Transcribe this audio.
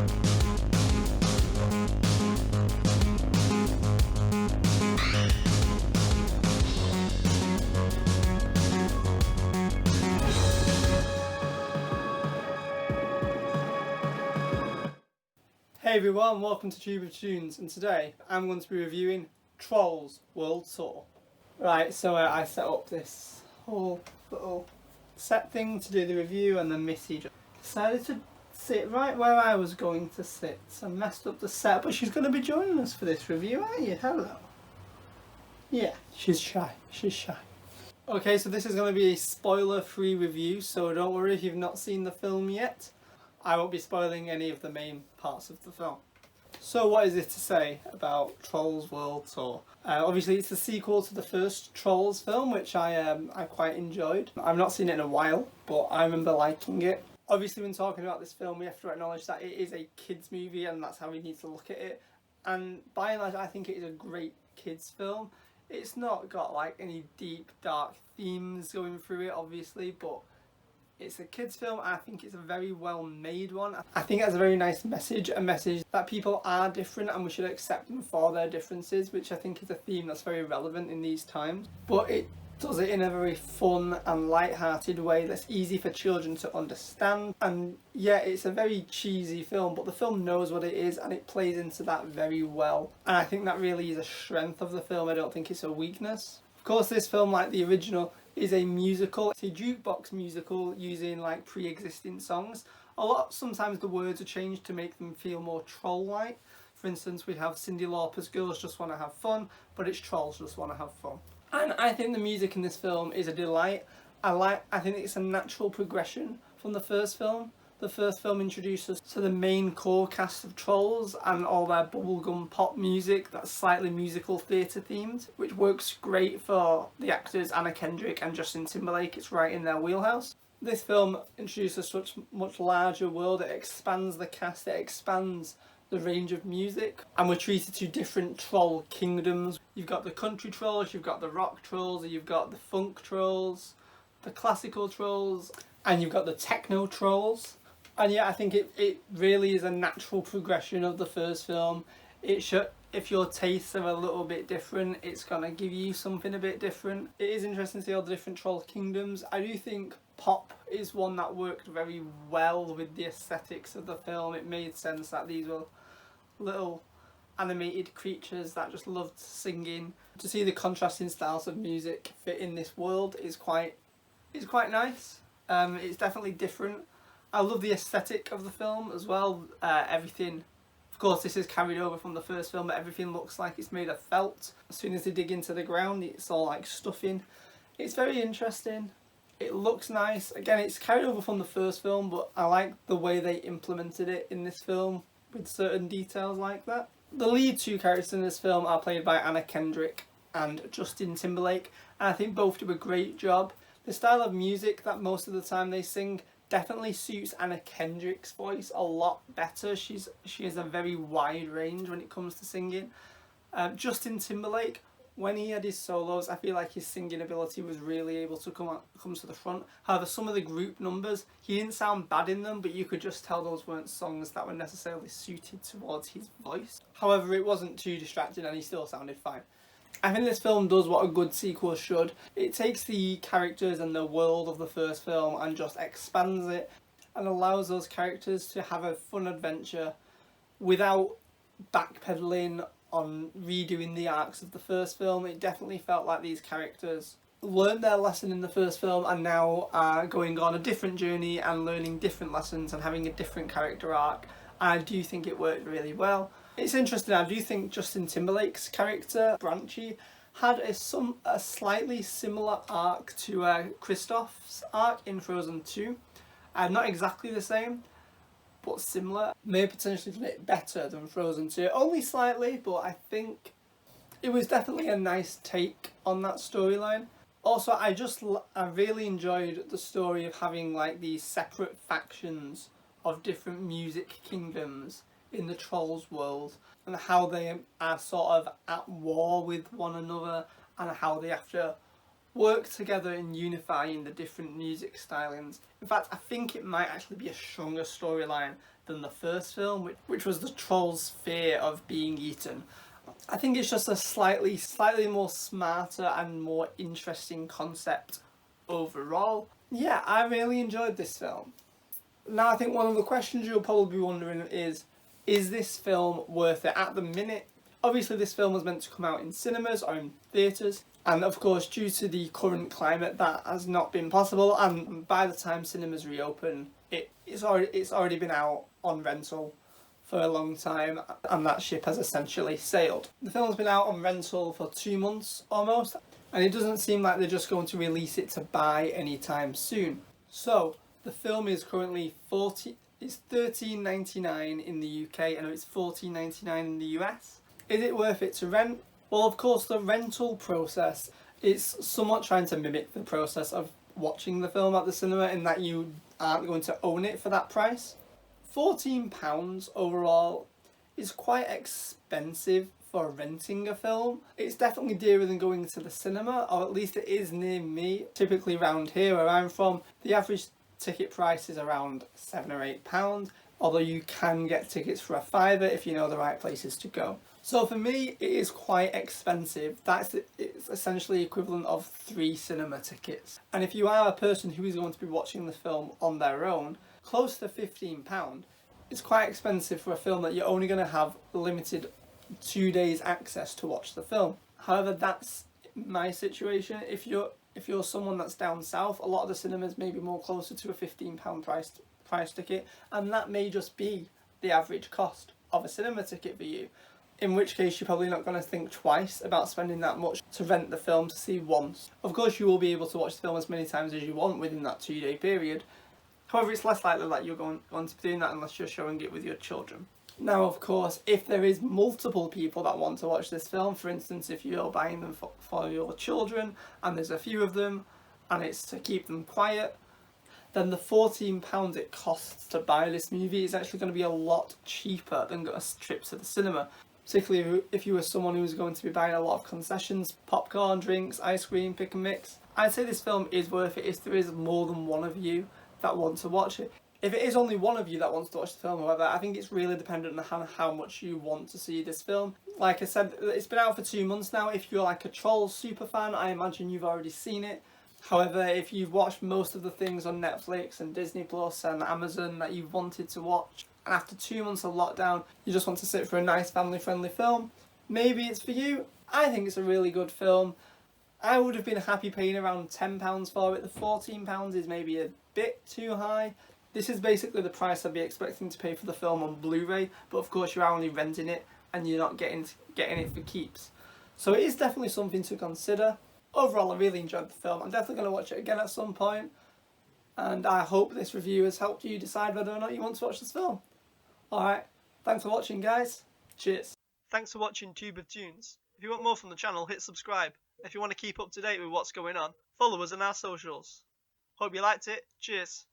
Hey everyone, welcome to Tube of Toons, and today I'm going to be reviewing Trolls World Tour. Right, so I set up this whole little set thing to do the review, and then Missy just decided to sit right where I was going to sit, so I messed up the set, but she's going to be joining us for this review, aren't you? Hello. Yeah, she's shy, Okay, so this is going to be a spoiler-free review, so don't worry if you've not seen the film yet. I won't be spoiling any of the main parts of the film. So what is it to say about Trolls World Tour? Obviously it's the sequel to the first Trolls film, which I quite enjoyed. I've not seen it in a while, but I remember liking it. Obviously when talking about this film we have to acknowledge that it is a kids movie, and that's how we need to look at it. And by and large I think it is a great kids film. It's not got like any deep dark themes going through it obviously, but it's a kids film. I think it's a very well made one. I think it has a very nice message, a message that people are different and we should accept them for their differences, which I think is a theme that's very relevant in these times. But it does it in a very fun and light-hearted way that's easy for children to understand. And yeah, it's a very cheesy film, but the film knows what it is and it plays into that very well. And I think that really is a strength of the film. I don't think it's a weakness. Of course, this film, like the original, is a musical. It's a jukebox musical using like pre-existing songs. Sometimes the words are changed to make them feel more troll-like. For instance, we have Cyndi Lauper's Girls Just Wanna Have Fun, but it's Trolls Just Wanna Have Fun. And I think the music in this film is a delight. I think it's a natural progression from the first film. The first film introduced us to the main core cast of Trolls and all their bubblegum pop music that's slightly musical theatre themed, which works great for the actors Anna Kendrick and Justin Timberlake. It's right in their wheelhouse. This film introduces such much larger world. It expands the cast, it expands the range of music, and we're treated to different troll kingdoms. You've got the country trolls, you've got the rock trolls, you've got the funk trolls, the classical trolls, and you've got the techno trolls. And yeah, I think it really is a natural progression of the first film. If your tastes are a little bit different, it's gonna give you something a bit different. It is interesting to see all the different troll kingdoms. I do think pop is one that worked very well with the aesthetics of the film. It made sense that these were little animated creatures that just loved singing. To see the contrasting styles of music fit in this world is quite nice. It's definitely different. I love the aesthetic of the film as well. Everything, of course this is carried over from the first film, but everything looks like it's made of felt. As soon as they dig into the ground it's all like stuffing. It's very interesting. It looks nice. Again, it's carried over from the first film, but I like the way they implemented it in this film with certain details like that. The lead two characters in this film are played by Anna Kendrick and Justin Timberlake, and I think both do a great job. The style of music that most of the time they sing definitely suits Anna Kendrick's voice a lot better. She has a very wide range when it comes to singing. Justin Timberlake, when he had his solos, I feel like his singing ability was really able to come to the front. However, some of the group numbers, he didn't sound bad in them, but you could just tell those weren't songs that were necessarily suited towards his voice. However, it wasn't too distracting and he still sounded fine. I think this film does what a good sequel should. It takes the characters and the world of the first film and just expands it and allows those characters to have a fun adventure without backpedaling on redoing the arcs of the first film. It definitely felt like these characters learned their lesson in the first film and now are going on a different journey and learning different lessons and having a different character arc. I do think it worked really well. It's interesting, I do think Justin Timberlake's character, Branchy, had a slightly similar arc to Kristoff's arc in Frozen 2. Not exactly the same, but similar. May have potentially done it better than Frozen 2, only slightly, but I think it was definitely a nice take on that storyline. Also, I really enjoyed the story of having like these separate factions of different music kingdoms in the Trolls world, and how they are sort of at war with one another and how they have to work together in unifying the different music stylings. In fact, I think it might actually be a stronger storyline than the first film, which was the trolls' fear of being eaten. I think it's just a slightly more smarter and more interesting concept overall. Yeah, I really enjoyed this film. Now I think one of the questions you'll probably be wondering is this film worth it at the minute? Obviously this film was meant to come out in cinemas or in theatres, and of course due to the current climate that has not been possible, and by the time cinemas reopen it's already been out on rental for a long time, and that ship has essentially sailed. The film's been out on rental for 2 months almost, and it doesn't seem like they're just going to release it to buy anytime soon. So the film is currently $13.99 in the UK, and it's $14.99 in the US. Is it worth it to rent? Well, of course, the rental process is somewhat trying to mimic the process of watching the film at the cinema, in that you aren't going to own it for that price. £14 overall is quite expensive for renting a film. It's definitely dearer than going to the cinema, or at least it is near me. Typically around here where I'm from, the average ticket price is around £7 or £8, although you can get tickets for a fiver if you know the right places to go. So for me, it is quite expensive. It's essentially equivalent of 3 cinema tickets. And if you are a person who is going to be watching the film on their own, close to £15, it's quite expensive for a film that you're only going to have limited 2 days access to watch the film. However, that's my situation. If you're someone that's down south, a lot of the cinemas may be more closer to a £15 price ticket, and that may just be the average cost of a cinema ticket for you. In which case you're probably not going to think twice about spending that much to rent the film to see once. Of course you will be able to watch the film as many times as you want within that 2-day period. However, it's less likely that you're going to be doing that unless you're showing it with your children. Now, of course, if there is multiple people that want to watch this film, for instance, if you're buying them for your children and there's a few of them and it's to keep them quiet, then the £14 it costs to buy this movie is actually going to be a lot cheaper than a trip to the cinema. Particularly if you were someone who was going to be buying a lot of concessions, popcorn, drinks, ice cream, pick and mix. I'd say this film is worth it if there is more than one of you that want to watch it. If it is only one of you that wants to watch the film, however, I think it's really dependent on how much you want to see this film. Like I said, it's been out for 2 months now. If you're like a Trolls super fan, I imagine you've already seen it. However, if you've watched most of the things on Netflix and Disney Plus and Amazon that you've wanted to watch, and after 2 months of lockdown, you just want to sit for a nice family-friendly film, maybe it's for you. I think it's a really good film. I would have been happy paying around £10 for it. The £14 is maybe a bit too high. This is basically the price I'd be expecting to pay for the film on Blu-ray, but of course you're only renting it and you're not getting it for keeps. So it is definitely something to consider. Overall, I really enjoyed the film. I'm definitely going to watch it again at some point, and I hope this review has helped you decide whether or not you want to watch this film. Alright, thanks for watching, guys. Cheers. Thanks for watching Tube of Tunes. If you want more from the channel, hit subscribe. If you want to keep up to date with what's going on, follow us on our socials. Hope you liked it. Cheers.